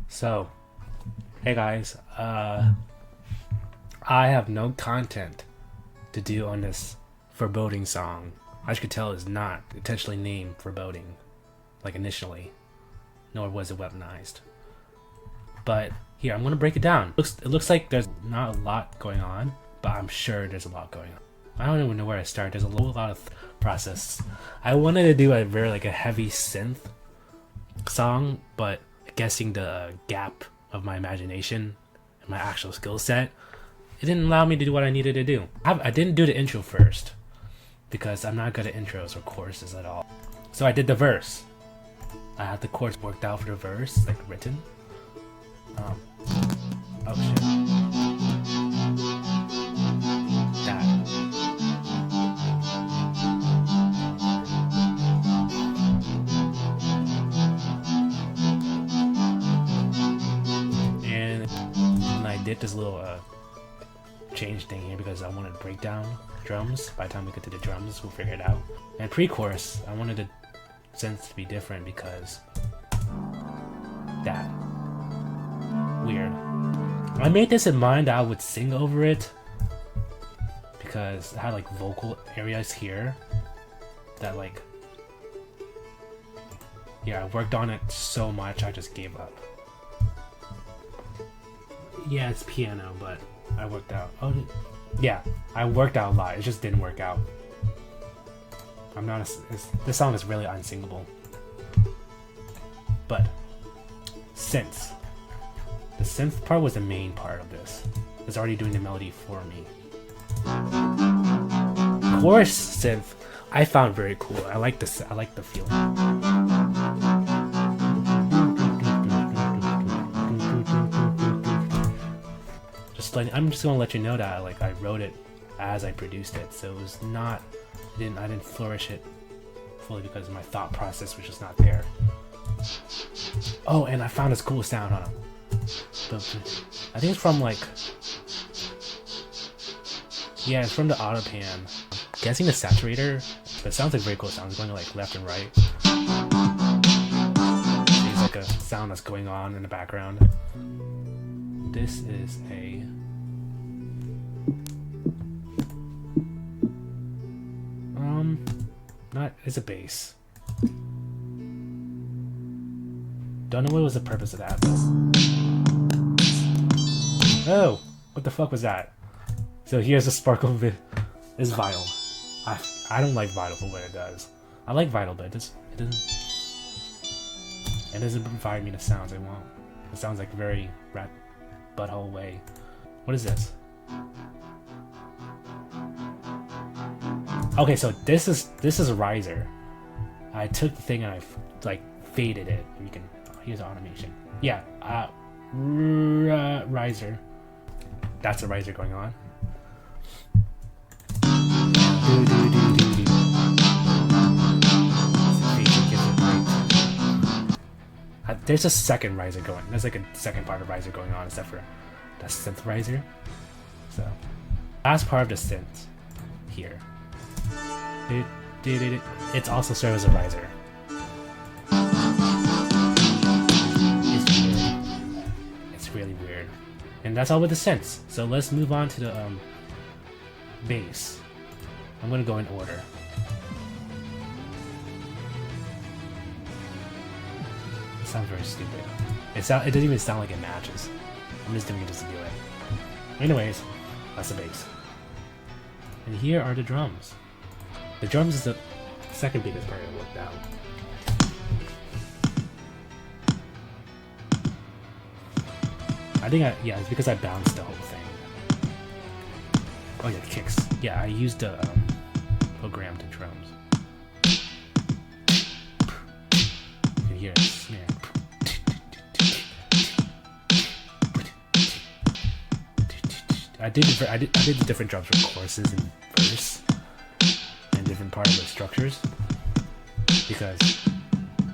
So, hey guys, I have no content to do on this foreboding song. As you can tell, it's not intentionally named foreboding, like initially, nor was it weaponized. But here, I'm gonna break it down. It looks like there's not a lot going on, but I'm sure there's a lot going on. I don't even know where to start. There's a lot of process. I wanted to do a very a heavy synth song, but guessing the gap of my imagination and my actual skill set, it didn't allow me to do what I needed to do. I didn't do the intro first because I'm not good at intros or choruses at all. So I did the verse. I had the chorus worked out for the verse, like written. Oh shit. That. And I did this little change thing here because I wanted to break down drums. By the time we get to the drums, we'll figure it out. And pre-chorus, I wanted the synths to be different because that. Weird. I made this in mind that I would sing over it because it had like vocal areas here that yeah, I worked on it so much I just gave up. Yeah, it's piano, but I worked out. Oh, yeah, I worked out a lot. It just didn't work out. I'm not this song is really unsingable. But synths. The synth part was the main part of this. It's already doing the melody for me. Chorus synth, I found very cool. I like this. I like the feeling. I'm just gonna let you know that I wrote it as I produced it, so it was not. I didn't flourish it fully because my thought process was just not there. Oh, and I found this cool sound on it. I think it's from yeah, it's from the auto pan. Guessing the saturator, but it sounds like very cool sound. It's going left and right. There's like a sound that's going on in the background. This is a it's a bass. Don't know what was the purpose of that though. Oh, what the fuck was that? So here's a sparkle bit. It's vital. I don't like vital for what it does. I like vital, but it doesn't provide me the sounds I want. It sounds like very rat butthole way. What is this? Okay, so this is a riser. I took the thing and I faded it. You can here's automation. Yeah, riser. That's a riser going on. There's a second riser going. There's like a second part of riser going on, except for the synth riser. So, last part of the synth here. It's also serves as a riser. It's really weird. And that's all with the synths. So let's move on to the bass. I'm gonna go in order. It sounds very stupid. It doesn't even sound like it matches. I'm just doing it just to do it. Anyways, that's the bass. And here are the drums. The drums is the second biggest part I worked out. I think yeah, it's because I bounced the whole thing. Oh yeah, the kicks. Yeah, I used the program to drums. You can hear it snare. I did the different drums for choruses and verse and different part of the structures because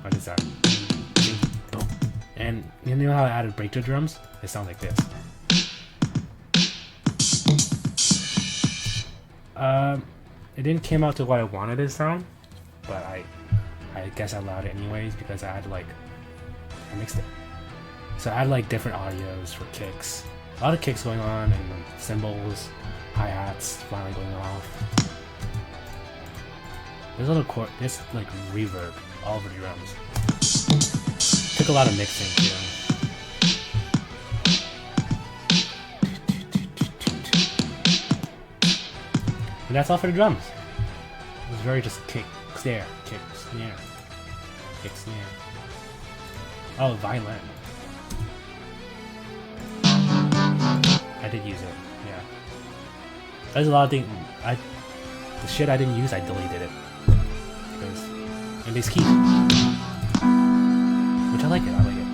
what is that? Boom. And you know how I added break to drums? It sounds like this. It didn't came out to what I wanted it to sound, but I guess I allowed it anyways because I had I mixed it. So I had like different audios for kicks. A lot of kicks going on and cymbals, hi-hats finally going off. There's a little there's like reverb all over the drums. Took a lot of mixing too. And that's all for the drums. It was very just kick, snare, kick, snare, kick, snare. Oh, violin. I did use it, yeah. There's a lot of things. The shit I didn't use, I deleted it. Because, and these keys. Which I like it, I like it.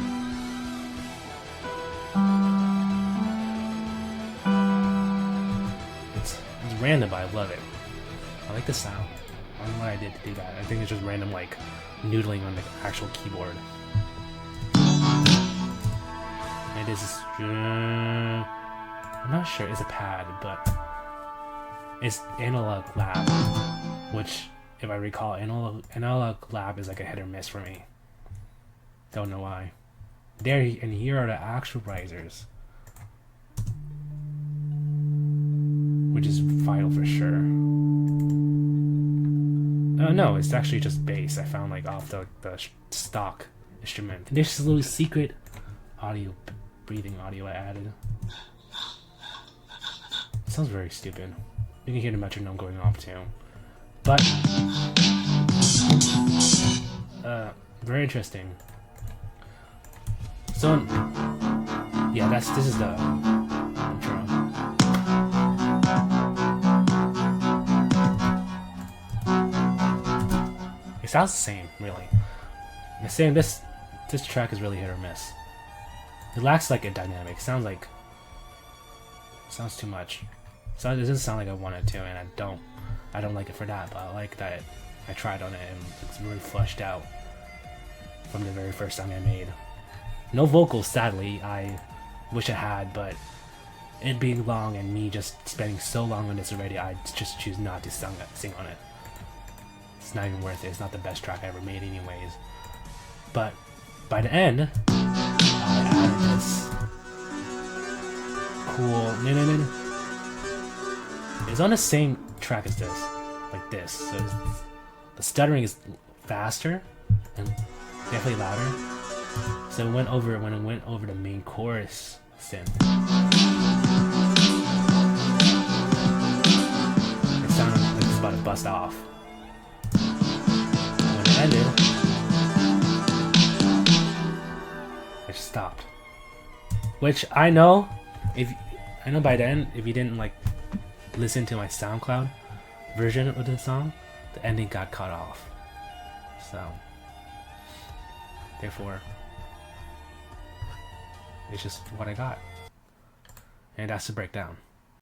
It's random, but I love it. I like the sound. I don't know what I did to do that. I think it's just random, like, noodling on the actual keyboard. And it is... I'm not sure it's a pad, but it's Analog Lab, which, if I recall, Analog Lab is like a hit or miss for me. Don't know why. There, and here are the actual risers, which is vital for sure. No, it's actually just bass. I found like off the stock instrument. And there's this little secret audio, breathing audio I added. It sounds very stupid. You can hear the metronome going off too. But very interesting. So yeah, this is the intro. It sounds the same, really. The same. This track is really hit or miss. It lacks like a dynamic. It sounds too much. So it doesn't sound like I want it to, and I don't like it for that. But I like that I tried on it and it's really flushed out from the very first song I made. No vocals, sadly. I wish I had, but it being long and me just spending so long on this already, I just choose not to sing on it. It's not even worth it. It's not the best track I ever made anyways. But by the end, I added this cool... It's on the same track as this. Like this. So the stuttering is faster and definitely louder. So when it went over the main chorus synth, it sounded like it's about to bust off. When it ended, it just stopped. Which I know by then, if you didn't like listen to my SoundCloud version of the song, the ending got cut off. So therefore, it's just what I got. And that's the breakdown.